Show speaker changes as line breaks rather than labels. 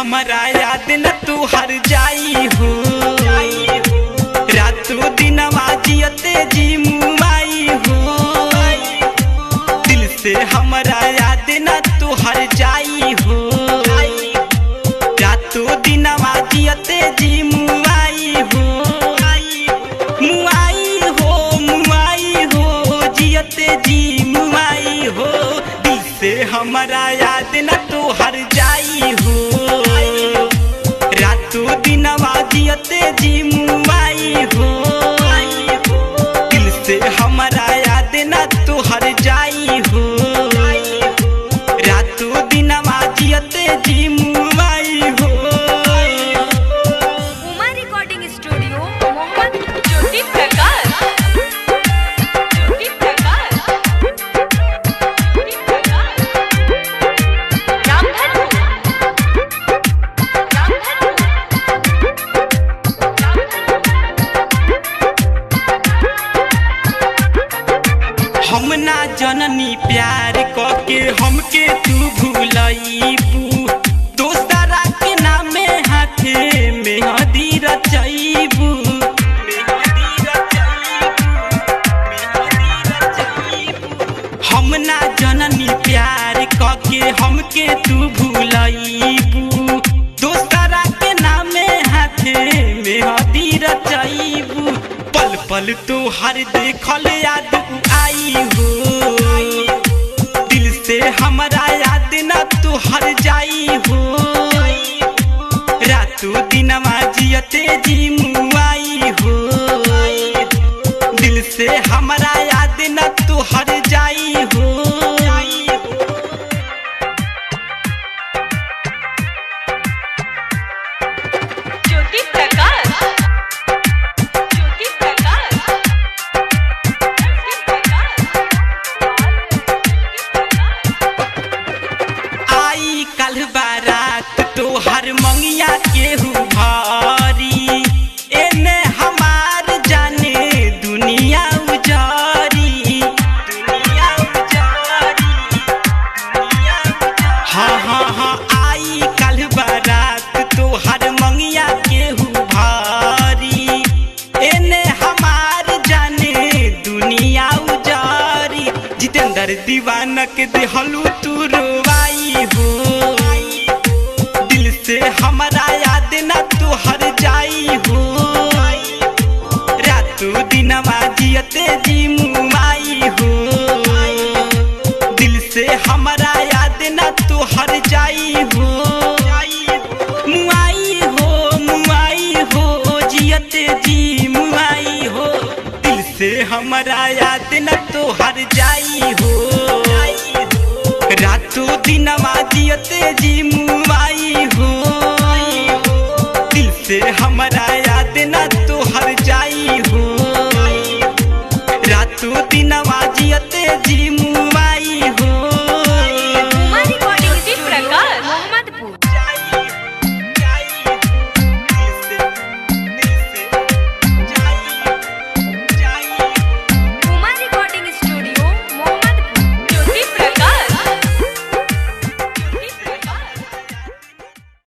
हमारा याद न तू हर जाई हो। रातों दिन जियते जी मुआई हो। दिल से हमारा याद न तू हर जाई हो। रातों दिन जियते जी मुआई हो। मुआई हो मुआई हो जियते जी मुआई हो। दिल से हमारा याद न तू हर जाई हो। रातों दिन जियते जी मुआई हो। दिल से हमारा याद न तू हर जाई हो। रातों दिन जियते जी मुआई हो।
उमा रिकॉर्डिंग स्टूडियो मोहम्मद ज्योति प्रकाश।
हम ना जननी प्यार करके हमके तू भूलईबू। दोसरा के नामे हाथे मेहंदी रचईबू। हम ना जननी प्यार करके हमके तू भूलईबू। दोसरा के नामे हाथे मेहंदी रचईबू। पल पल तो हर देखल याद आई हो। दिल से हमारा याद न तू हर जाई हो। रातों दिन जियते जी मुआई हो। दिल से हमारा याद न तू हर जाई हो।
ज्योति प्रकाश।
आई कल बारात तो हर मंगिया केहू भारी। एने हमार जाने दुनिया उजारी। हाँ हाँ हाँ आई कल बारात तो हर मंगिया केहू भारी। एने हमार जाने दुनिया उजारी। जितेंद्र दीवानक देहलू तू रोवाई हो। दिल से हमारा याद न तू हर जाई हो। रातों दिन जियते जी मुआई हो। दिल से हमारा याद न तू हर जाई हो। मुआई हो मुआई हो जियते जी मुआई हो। दिल से हमारा याद न तू हर जाई हो। रातों दिन जियते जी मुआई हो। दिल से हमारा याद न तू हर जाई हो। रातों दिन जियते जी